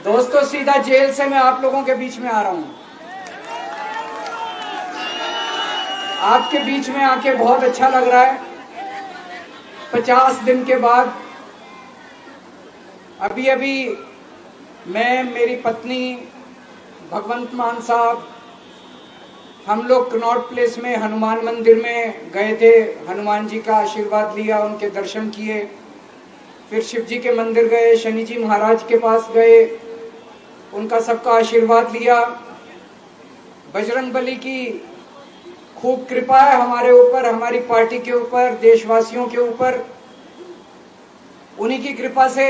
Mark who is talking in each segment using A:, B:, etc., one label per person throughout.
A: दोस्तों, सीधा जेल से मैं आप लोगों के बीच में आ रहा हूं। आपके बीच में आके बहुत अच्छा लग रहा है। 50 दिन के बाद अभी अभी मैं, मेरी पत्नी, भगवंत मान साहब, हम लोग कनॉट प्लेस में हनुमान मंदिर में गए थे। हनुमान जी का आशीर्वाद लिया, उनके दर्शन किए। फिर शिव जी के मंदिर गए, शनि जी महाराज के पास गए, उनका सबका आशीर्वाद लिया। बजरंगबली की खूब कृपा है हमारे ऊपर, हमारी पार्टी के ऊपर, देशवासियों के ऊपर। उन्हीं की कृपा से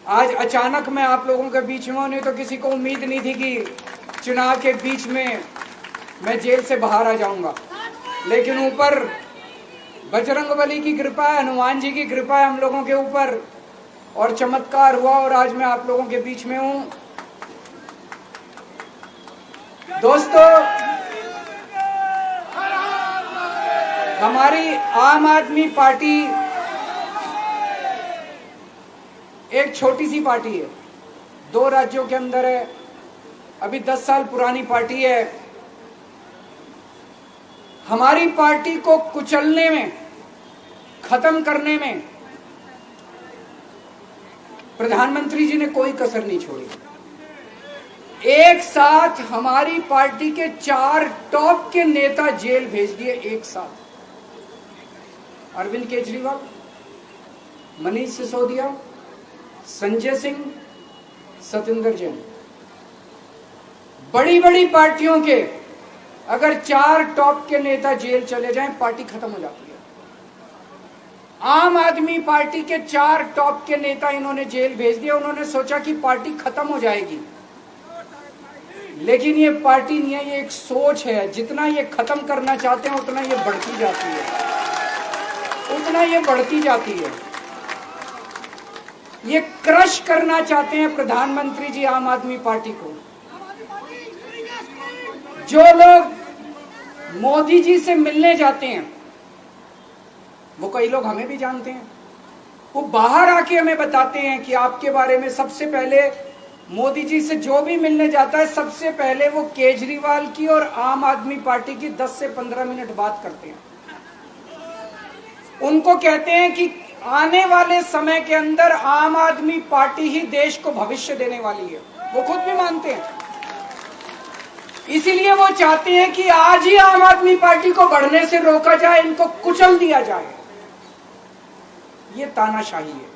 A: आज अचानक मैं आप लोगों के बीच में हूं। नहीं तो किसी को उम्मीद नहीं थी कि चुनाव के बीच में मैं जेल से बाहर आ जाऊंगा, लेकिन ऊपर बजरंगबली की कृपा है, हनुमान जी की कृपा है हम लोगों के ऊपर, और चमत्कार हुआ और आज मैं आप लोगों के बीच में हूं। दोस्तों, हमारी आम आदमी पार्टी एक छोटी सी पार्टी है, 2 राज्यों के अंदर है, अभी 10 साल पुरानी पार्टी है। हमारी पार्टी को कुचलने में, खत्म करने में प्रधानमंत्री जी ने कोई कसर नहीं छोड़ी। एक साथ हमारी पार्टी के 4 टॉप के नेता जेल भेज दिए एक साथ। अरविंद केजरीवाल, मनीष सिसोदिया, संजय सिंह, सत्येंद्र जैन। बड़ी बड़ी पार्टियों के अगर 4 टॉप के नेता जेल चले जाएं, पार्टी खत्म हो जाती है। आम आदमी पार्टी के 4 टॉप के नेता इन्होंने जेल भेज दिया। उन्होंने सोचा कि पार्टी खत्म हो जाएगी, लेकिन ये पार्टी नहीं है, ये एक सोच है। जितना ये खत्म करना चाहते हैं उतना ये बढ़ती जाती है, उतना ये बढ़ती जाती है। ये क्रश करना चाहते हैं प्रधानमंत्री जी आम आदमी पार्टी को। जो लोग मोदी जी से मिलने जाते हैं, वो कई लोग हमें भी जानते हैं, वो बाहर आके हमें बताते हैं कि आपके बारे में सबसे पहले मोदी जी से जो भी मिलने जाता है, सबसे पहले वो केजरीवाल की और आम आदमी पार्टी की 10 से 15 मिनट बात करते हैं। उनको कहते हैं कि आने वाले समय के अंदर आम आदमी पार्टी ही देश को भविष्य देने वाली है। वो खुद भी मानते हैं। इसीलिए वो चाहते हैं कि आज ही आम आदमी पार्टी को बढ़ने से रोका जाए, इनको कुचल दिया जाए। ये तानाशाही है।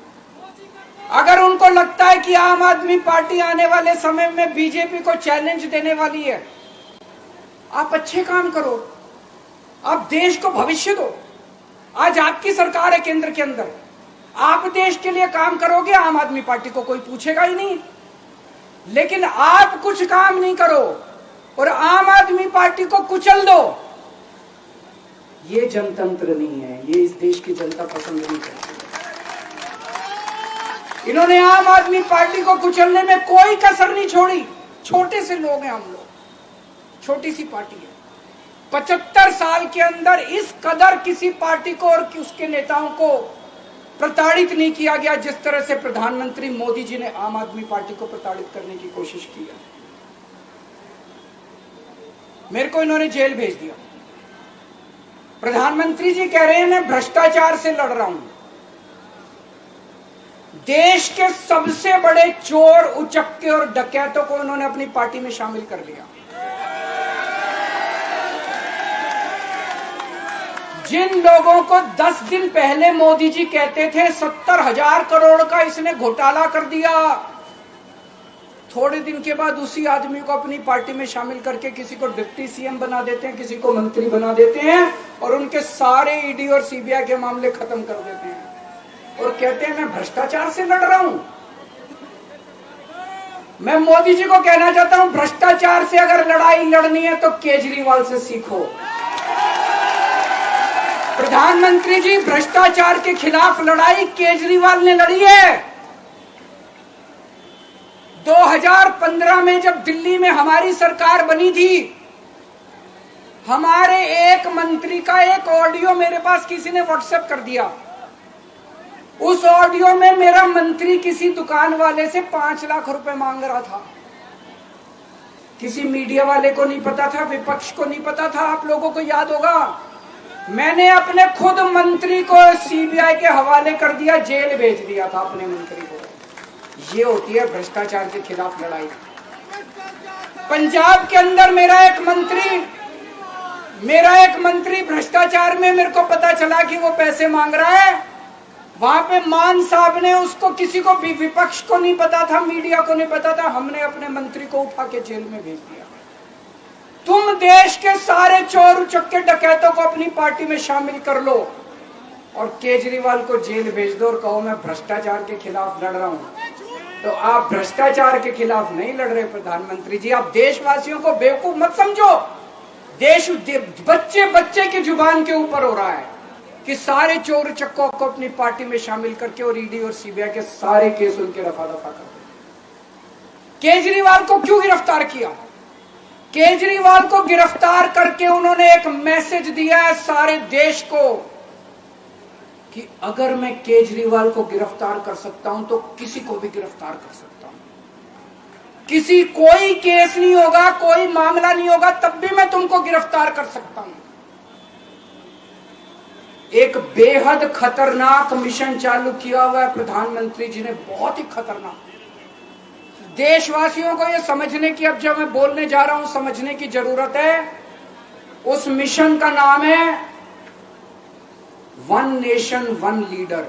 A: अगर उनको लगता है कि आम आदमी पार्टी आने वाले समय में बीजेपी को चैलेंज देने वाली है, आप अच्छे काम करो, आप देश को भविष्य दो। आज आपकी सरकार है केंद्र के अंदर, आप देश के लिए काम करोगे, आम आदमी पार्टी को कोई पूछेगा ही नहीं। लेकिन आप कुछ काम नहीं करो और आम आदमी पार्टी को कुचल दो, ये जनतंत्र नहीं है, ये इस देश की जनता पसंद नहीं करती। इन्होंने आम आदमी पार्टी को कुचलने में कोई कसर नहीं छोड़ी। छोटे से लोग हैं हम लोग, छोटी सी पार्टी है। 75 साल के अंदर इस कदर किसी पार्टी को और उसके नेताओं को प्रताड़ित नहीं किया गया जिस तरह से प्रधानमंत्री मोदी जी ने आम आदमी पार्टी को प्रताड़ित करने की कोशिश की है। मेरे को इन्होंने जेल भेज दिया। प्रधानमंत्री जी कह रहे हैं मैं भ्रष्टाचार से लड़ रहा हूं। देश के सबसे बड़े चोर, उचक्के और डकैतों को उन्होंने अपनी पार्टी में शामिल कर लिया। जिन लोगों को 10 दिन पहले मोदी जी कहते थे 70,000 करोड़ का इसने घोटाला कर दिया, थोड़े दिन के बाद उसी आदमी को अपनी पार्टी में शामिल करके किसी को डिप्टी सीएम बना देते हैं, किसी को मंत्री बना देते हैं और उनके सारे ईडी और सीबीआई के मामले खत्म कर देते हैं और कहते हैं मैं भ्रष्टाचार से लड़ रहा हूं। मैं मोदी जी को कहना चाहता हूं, भ्रष्टाचार से अगर लड़ाई लड़नी है तो केजरीवाल से सीखो। प्रधानमंत्री जी, भ्रष्टाचार के खिलाफ लड़ाई केजरीवाल ने लड़ी है। 2015 में जब दिल्ली में हमारी सरकार बनी थी, हमारे एक मंत्री का एक ऑडियो मेरे पास किसी ने व्हाट्सएप कर दिया। उस ऑडियो में मेरा मंत्री किसी दुकान वाले से 5 लाख रुपए मांग रहा था। किसी मीडिया वाले को नहीं पता था, विपक्ष को नहीं पता था। आप लोगों को याद होगा, मैंने अपने खुद मंत्री को सीबीआई के हवाले कर दिया, जेल भेज दिया था अपने मंत्री को। ये होती है भ्रष्टाचार के खिलाफ लड़ाई। पंजाब के अंदर मेरा एक मंत्री भ्रष्टाचार में, मेरे को पता चला कि वो पैसे मांग रहा है। वहां पे मान साहब ने उसको, किसी को भी, विपक्ष को नहीं पता था, मीडिया को नहीं पता था, हमने अपने मंत्री को उठा के जेल में भेज दिया। तुम देश के सारे चोर उचक्के डकैतों को अपनी पार्टी में शामिल कर लो और केजरीवाल को जेल भेज दो और कहो मैं भ्रष्टाचार के खिलाफ लड़ रहा हूं। तो आप भ्रष्टाचार के खिलाफ नहीं लड़ रहे प्रधानमंत्री जी, आप देशवासियों को बेवकूफ मत समझो। देश बच्चे बच्चे की जुबान के ऊपर हो रहा है कि सारे चोर चक्कों को अपनी पार्टी में शामिल करके और ईडी और सीबीआई के सारे केस उनके रफा दफा कर दो। केजरीवाल को क्यों गिरफ्तार किया? केजरीवाल को गिरफ्तार करके उन्होंने एक मैसेज दिया है सारे देश को कि अगर मैं केजरीवाल को गिरफ्तार कर सकता हूं तो किसी को भी गिरफ्तार कर सकता हूं। कोई केस नहीं होगा, कोई मामला नहीं होगा, तब भी मैं तुमको गिरफ्तार कर सकता हूं। एक बेहद खतरनाक मिशन चालू किया हुआ है प्रधानमंत्री जी ने, बहुत ही खतरनाक। देशवासियों को यह समझने की, अब जब मैं बोलने जा रहा हूं, समझने की जरूरत है। उस मिशन का नाम है वन नेशन वन लीडर।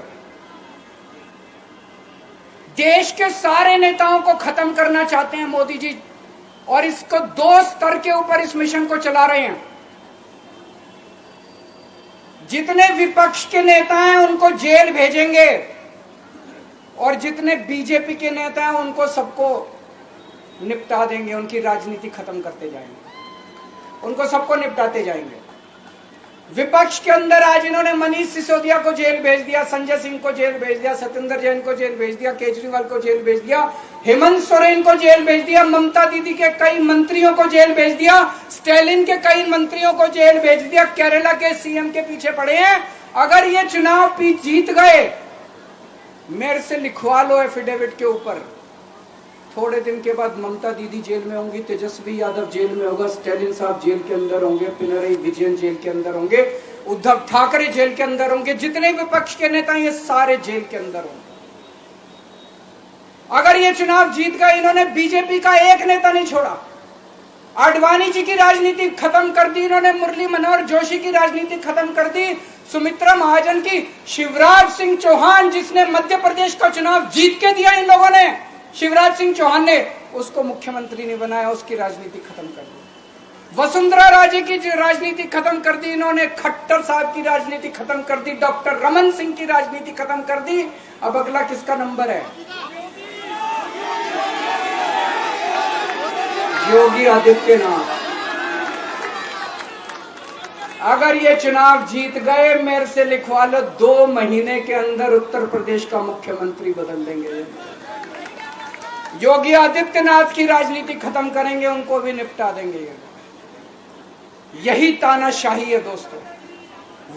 A: देश के सारे नेताओं को खत्म करना चाहते हैं मोदी जी, और इसको 2 स्तर के ऊपर इस मिशन को चला रहे हैं। जितने विपक्ष के नेता हैं उनको जेल भेजेंगे और जितने बीजेपी के नेता हैं उनको सबको निपटा देंगे, उनकी राजनीति खत्म करते जाएंगे, उनको सबको निपटाते जाएंगे। विपक्ष के अंदर आज इन्होंने मनीष सिसोदिया को जेल भेज दिया, संजय सिंह को जेल भेज दिया, सत्येंद्र जैन को जेल भेज दिया, केजरीवाल को जेल भेज दिया, हेमंत सोरेन को जेल भेज दिया, ममता दीदी के कई मंत्रियों को जेल भेज दिया, स्टालिन के कई मंत्रियों को जेल भेज दिया, केरला के सीएम के पीछे पड़े हैं। अगर ये चुनाव जीत गए, मेरे से लिखवा लो एफिडेविट के ऊपर, थोड़े दिन के बाद ममता दीदी जेल में होंगी, तेजस्वी यादव जेल में होगा, स्टालिन साहब जेल के अंदर होंगे, पिनरई विजयन जेल के अंदर होंगे, उद्धव ठाकरे जेल के अंदर होंगे, जितने विपक्ष के नेता ये सारे जेल के अंदर होंगे। अगर ये चुनाव जीत गए, इन्होंने बीजेपी का एक नेता नहीं छोड़ा। आडवाणी जी की राजनीति खत्म कर दी इन्होंने, मुरली मनोहर जोशी की राजनीति खत्म कर दी, सुमित्रा महाजन की, शिवराज सिंह चौहान जिसने मध्य प्रदेश का चुनाव जीत के दिया इन लोगों ने, शिवराज सिंह चौहान ने उसको मुख्यमंत्री नहीं बनाया, उसकी राजनीति खत्म कर दी। वसुंधरा राजे की राजनीति खत्म कर दी इन्होंने, खट्टर साहब की राजनीति खत्म कर दी, डॉक्टर रमन सिंह की राजनीति खत्म कर दी। अब अगला किसका नंबर है? योगी आदित्यनाथ। अगर ये चुनाव जीत गए, मेरे से लिखवा लो, 2 महीने के अंदर उत्तर प्रदेश का मुख्यमंत्री बदल देंगे। योगी आदित्यनाथ की राजनीति खत्म करेंगे, उनको भी निपटा देंगे। यही तानाशाही है दोस्तों।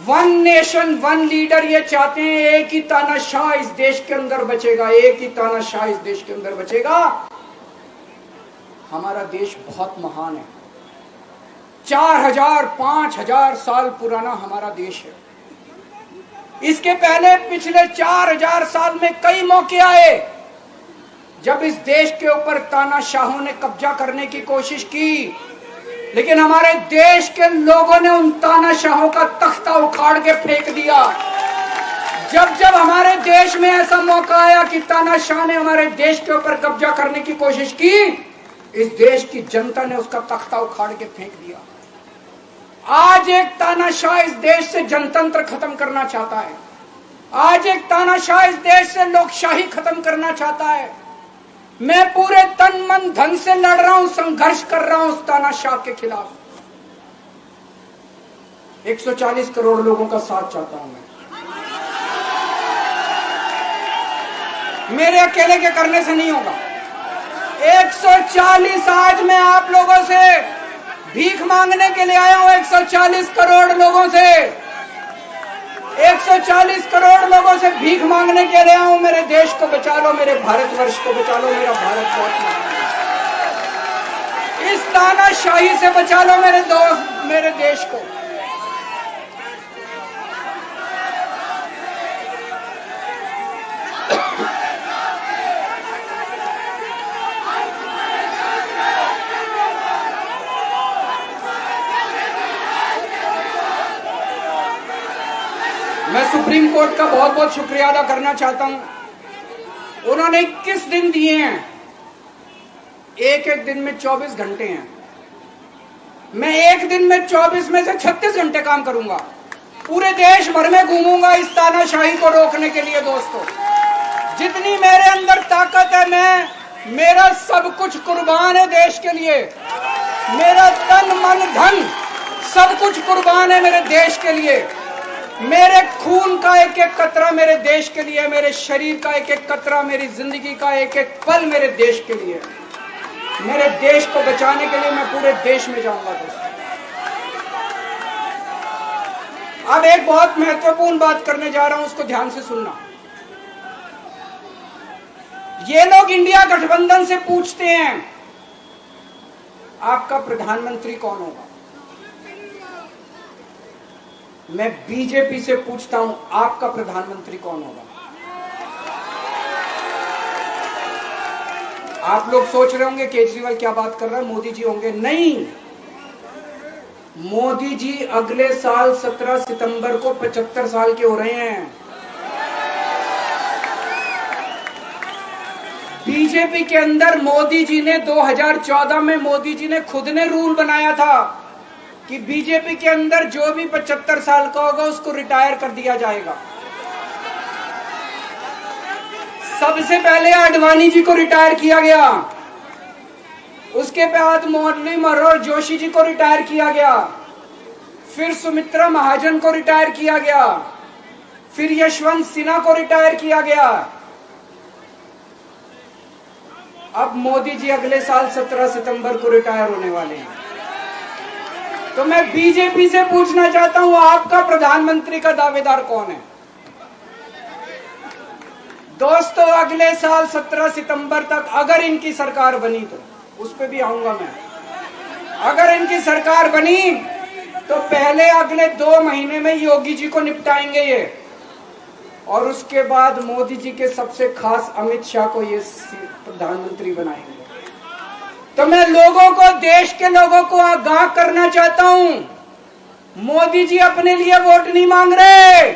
A: वन नेशन वन लीडर ये चाहते हैं, एक ही तानाशाह इस देश के अंदर बचेगा, एक ही तानाशाह इस देश के अंदर बचेगा। हमारा देश बहुत महान है, 4000 5000 साल पुराना हमारा देश है। इसके पहले पिछले 4000 साल में कई मौके आए जब इस देश के ऊपर तानाशाहों ने कब्जा करने की कोशिश की, लेकिन हमारे देश के लोगों ने उन तानाशाहों का तख्ता उखाड़ के फेंक दिया। जब जब हमारे देश में ऐसा मौका आया कि तानाशाह ने हमारे देश के ऊपर कब्जा करने की कोशिश की, इस देश की जनता ने उसका तख्ता उखाड़ के फेंक दिया। आज एक तानाशाह इस देश से जनतंत्र खत्म करना चाहता है, आज एक तानाशाह इस देश से लोकशाही खत्म करना चाहता है। मैं पूरे तन मन धन से लड़ रहा हूं, संघर्ष कर रहा हूं उस तानाशाह के खिलाफ। 140 करोड़ लोगों का साथ चाहता हूं मैं। मेरे अकेले के करने से नहीं होगा। 140 आज मैं आप लोगों से भीख मांगने के लिए आया हूं, 140 करोड़ लोगों से। 140 करोड़ लोगों से भीख मांगने के लिए हूं, मेरे देश को बचा लो, मेरे भारतवर्ष को बचा लो, मेरा भारत बहुत महान है। इस तानाशाही से बचा लो मेरे दोस्त, मेरे देश को। मैं सुप्रीम कोर्ट का बहुत बहुत शुक्रिया अदा करना चाहता हूं। उन्होंने 21 दिन दिए हैं, एक एक दिन में 24 घंटे हैं। मैं एक दिन में 24 में से 36 घंटे काम करूंगा, पूरे देश भर में घूमूंगा इस तानाशाही को रोकने के लिए। दोस्तों, जितनी मेरे अंदर ताकत है, मेरा सब कुछ कुर्बान है देश के लिए। मेरा तन मन धन सब कुछ कुर्बान है मेरे देश के लिए। मेरे खून का एक एक कतरा मेरे देश के लिए, मेरे शरीर का एक एक कतरा, मेरी जिंदगी का एक एक पल मेरे देश के लिए। मेरे देश को बचाने के लिए मैं पूरे देश में जाऊंगा। दोस्तों, अब एक बहुत महत्वपूर्ण बात करने जा रहा हूं, उसको ध्यान से सुनना। ये लोग इंडिया गठबंधन से पूछते हैं आपका प्रधानमंत्री कौन होगा। मैं बीजेपी से पूछता हूं आपका प्रधानमंत्री कौन होगा। आप लोग सोच रहे होंगे केजरीवाल क्या बात कर रहा है, मोदी जी होंगे। नहीं, मोदी जी अगले साल 17 सितंबर को 75 साल के हो रहे हैं। बीजेपी के अंदर मोदी जी ने 2014 में मोदी जी ने खुद ने रूल बनाया था कि बीजेपी के अंदर जो भी 75 साल का होगा उसको रिटायर कर दिया जाएगा। सबसे पहले आडवाणी जी को रिटायर किया गया, उसके बाद मुरली मनोहर जोशी जी को रिटायर किया गया, फिर सुमित्रा महाजन को रिटायर किया गया, फिर यशवंत सिन्हा को रिटायर किया गया। अब मोदी जी अगले साल 17 सितंबर को रिटायर होने वाले हैं। तो मैं बीजेपी से पूछना चाहता हूं आपका प्रधानमंत्री का दावेदार कौन है। दोस्तों, अगले साल 17 सितंबर तक अगर इनकी सरकार बनी, तो उस पर भी आऊंगा मैं। अगर इनकी सरकार बनी तो पहले अगले 2 महीने में योगी जी को निपटाएंगे ये, और उसके बाद मोदी जी के सबसे खास अमित शाह को ये प्रधानमंत्री बनाएंगे। तो मैं लोगों को, देश के लोगों को आगाह करना चाहता हूं, मोदी जी अपने लिए वोट नहीं मांग रहे।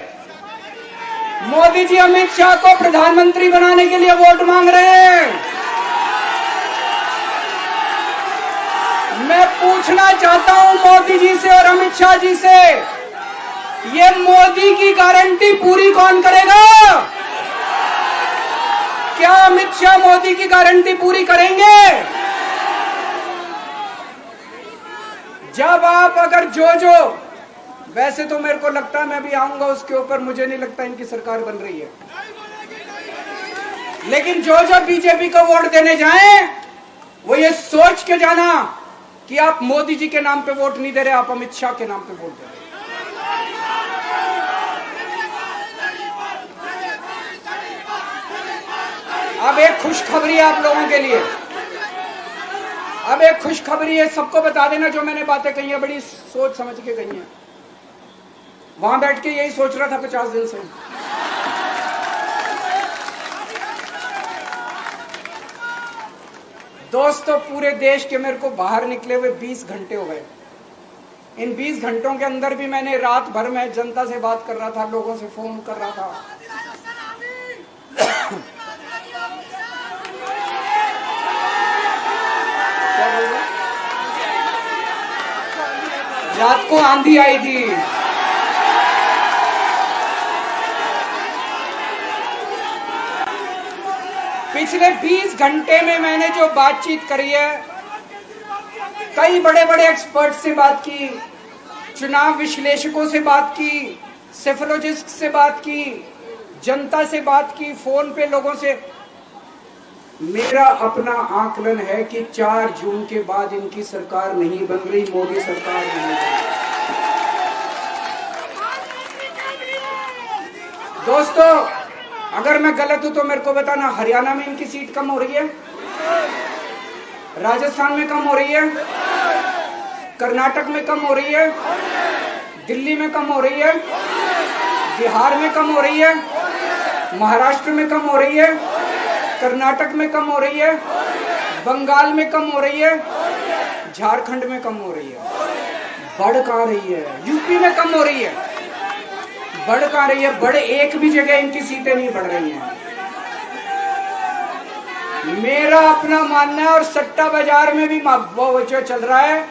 A: मोदी जी अमित शाह को प्रधानमंत्री बनाने के लिए वोट मांग रहे हैं। मैं पूछना चाहता हूं मोदी जी से और अमित शाह जी से, ये मोदी की गारंटी पूरी कौन करेगा? क्या अमित शाह मोदी की गारंटी पूरी करेंगे? जब आप अगर जो वैसे तो मेरे को लगता है मैं भी आऊंगा उसके ऊपर, मुझे नहीं लगता इनकी सरकार बन रही है, लेकिन जो बीजेपी को वोट देने जाएं वो ये सोच के जाना कि आप मोदी जी के नाम पे वोट नहीं दे रहे, आप अमित शाह के नाम पे वोट दे रहे। अब एक खुशखबरी है आप लोगों के लिए, अब एक खुशखबरी है। सबको बता देना, जो मैंने बातें कही है बड़ी सोच समझ के कही है। वहां बैठ के यही सोच रहा था 50 दिन से। दोस्तों, पूरे देश के मेरे को बाहर निकले हुए 20 घंटे हो गए। इन 20 घंटों के अंदर भी मैंने रात भर में जनता से बात कर रहा था, लोगों से फोन कर रहा था। रात को आंधी आई थी, पिछले 20 घंटे में मैंने जो बातचीत करी है, कई बड़े बड़े एक्सपर्ट से बात की, चुनाव विश्लेषकों से बात की, सेफोलॉजिस्ट से बात की, जनता से बात की, फोन पे लोगों से। मेरा अपना आकलन है कि 4 जून के बाद इनकी सरकार नहीं बन रही, मोदी सरकार नहीं बन रही। दोस्तों, अगर मैं गलत हूं तो मेरे को बताना, हरियाणा में इनकी सीट कम हो रही है, राजस्थान में कम हो रही है, कर्नाटक में कम हो रही है, दिल्ली में कम हो रही है, बिहार में कम हो रही है, महाराष्ट्र में कम हो रही है, कर्नाटक में कम हो रही है, बंगाल में कम हो रही है, झारखंड में कम हो रही है। बढ़ कहां रही है? यूपी में कम हो रही है, बढ़ कहां रही है? बड़े एक भी जगह इनकी सीटें नहीं बढ़ रही हैं। मेरा अपना मानना है, और सट्टा बाजार में भी जो चल रहा है,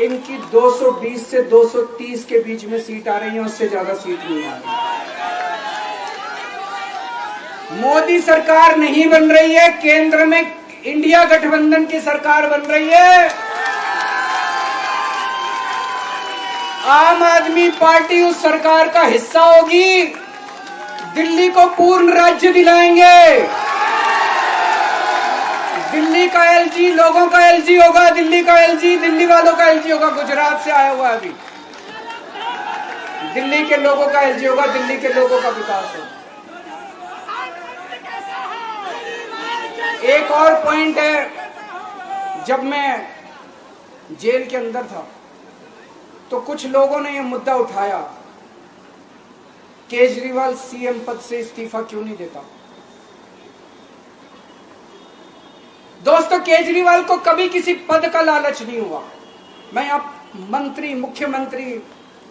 A: इनकी 220 से 230 के बीच में सीट आ रही है, उससे ज्यादा सीट नहीं आ रही। मोदी सरकार नहीं बन रही है, केंद्र में इंडिया गठबंधन की सरकार बन रही है। आम आदमी पार्टी उस सरकार का हिस्सा होगी, दिल्ली को पूर्ण राज्य दिलाएंगे। दिल्ली का एलजी लोगों का एलजी होगा, दिल्ली का एलजी दिल्ली वालों का एलजी होगा। गुजरात से आया हुआ अभी, दिल्ली के लोगों का एलजी होगा, दिल्ली के लोगों का विकास होगा। एक और पॉइंट है, जब मैं जेल के अंदर था तो कुछ लोगों ने यह मुद्दा उठाया, केजरीवाल सीएम पद से इस्तीफा क्यों नहीं देता। दोस्तों, केजरीवाल को कभी किसी पद का लालच नहीं हुआ। मैं आप मंत्री, मुख्यमंत्री,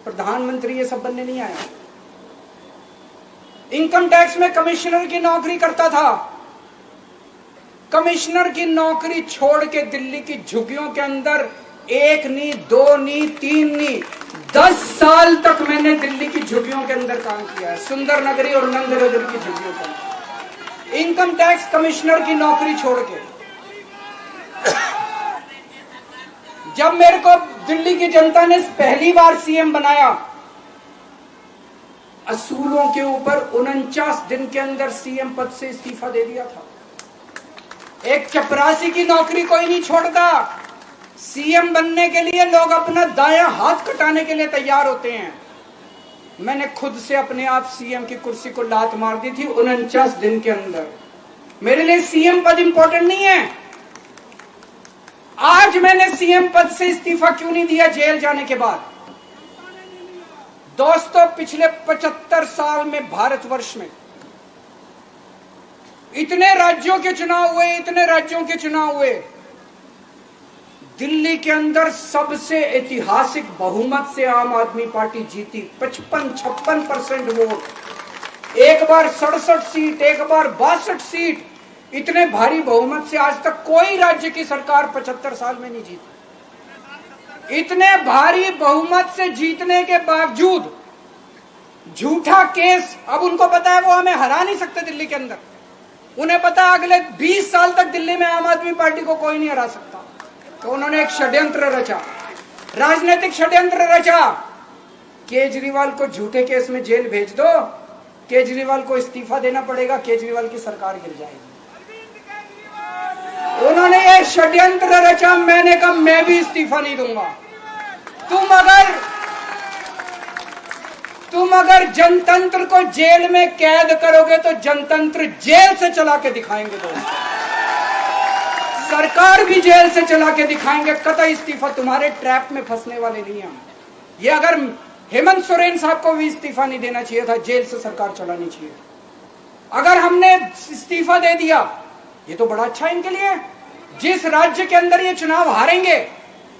A: प्रधानमंत्री ये सब बनने नहीं आया। इनकम टैक्स में कमिश्नर की नौकरी करता था। कमिश्नर की नौकरी छोड़ के दिल्ली की झुग्गियों के अंदर 1 नहीं, 2 नहीं, 3 नहीं, 10 साल तक मैंने दिल्ली की झुग्गियों के अंदर काम किया है, सुंदर नगरी और नंदनगर की झुग्गियों के अंदर, इनकम टैक्स कमिश्नर की नौकरी छोड़ के। जब मेरे को दिल्ली की जनता ने पहली बार सीएम बनाया, असूलों के ऊपर 49 दिन के अंदर सीएम पद से इस्तीफा दे दिया था। एक चपरासी की नौकरी कोई नहीं छोड़ता। सीएम बनने के लिए लोग अपना दायां हाथ कटाने के लिए तैयार होते हैं। मैंने खुद से अपने आप सीएम की कुर्सी को लात मार दी थी 49 दिन के अंदर। मेरे लिए सीएम पद इंपॉर्टेंट नहीं है। आज मैंने सीएम पद से इस्तीफा क्यों नहीं दिया जेल जाने के बाद? दोस्तों, पिछले 75 साल में भारतवर्ष में इतने राज्यों के चुनाव हुए, इतने राज्यों के चुनाव हुए, दिल्ली के अंदर सबसे ऐतिहासिक बहुमत से आम आदमी पार्टी जीती। 55-56% वोट, एक बार 67 सीट, एक बार 62 सीट। इतने भारी बहुमत से आज तक कोई राज्य की सरकार 75 साल में नहीं जीती। इतने भारी बहुमत से जीतने के बावजूद झूठा केस, अब उनको पता है वो हमें हरा नहीं सकते दिल्ली के अंदर। उन्हें पता है अगले 20 साल तक दिल्ली में आम आदमी पार्टी को कोई नहीं हरा सकता। तो उन्होंने एक षड्यंत्र रचा, राजनीतिक षड्यंत्र रचा। केजरीवाल को झूठे केस में जेल भेज दो, केजरीवाल को इस्तीफा देना पड़ेगा, केजरीवाल की सरकार गिर जाएगी। उन्होंने ये षड्यंत्र रचा। मैंने कहा मैं भी इस्तीफा नहीं दूंगा। तुम अगर जनतंत्र को जेल में कैद करोगे तो जनतंत्र जेल से चला के दिखाएंगे। दोस्तों, सरकार भी जेल से चला के दिखाएंगे। कतई इस्तीफा, तुम्हारे ट्रैप में फंसने वाले नहीं हम। ये अगर हेमंत सोरेन साहब को भी इस्तीफा नहीं देना चाहिए था, जेल से सरकार चलानी चाहिए। अगर हमने इस्तीफा दे दिया, ये तो बड़ा अच्छा है इनके लिए। जिस राज्य के अंदर ये चुनाव हारेंगे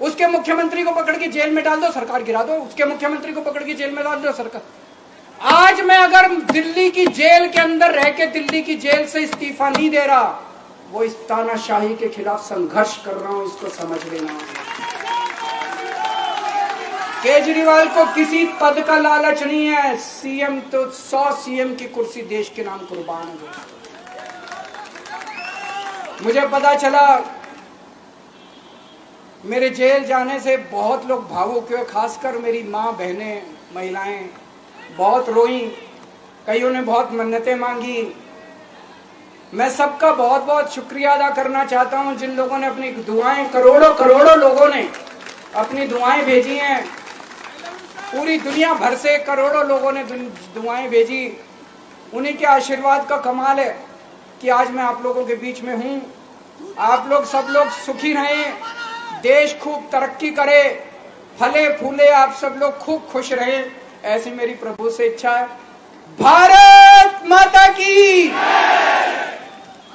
A: उसके मुख्यमंत्री को पकड़ के जेल में डाल दो, सरकार गिरा दो। उसके मुख्यमंत्री को पकड़ के जेल में डाल दो, सरकार। आज मैं अगर दिल्ली की जेल के अंदर रह के दिल्ली की जेल से इस्तीफा नहीं दे रहा, वो इस तानाशाही के खिलाफ संघर्ष कर रहा हूं, इसको समझ लेना। केजरीवाल को किसी पद का लालच नहीं है। सीएम तो 100 सीएम की कुर्सी देश के नाम कुर्बान है। मुझे पता चला, मेरे जेल जाने से बहुत लोग भावुक हुए, खासकर मेरी माँ, बहनें, महिलाएं बहुत रोई। कईयों ने बहुत मन्नतें मांगी। मैं सबका बहुत बहुत शुक्रिया अदा करना चाहता हूं, जिन लोगों ने अपनी दुआएं, करोड़ों लोगों ने अपनी दुआएं भेजी हैं। पूरी दुनिया भर से करोड़ों लोगों ने दुआएं भेजी। उन्हीं के आशीर्वाद का कमाल है कि आज मैं आप लोगों के बीच में हूं। आप लोग सब लोग सुखी रहें, देश खूब तरक्की करे, फले फूले, आप सब लोग खूब खुश रहें, ऐसी मेरी प्रभु से इच्छा है। भारत माता की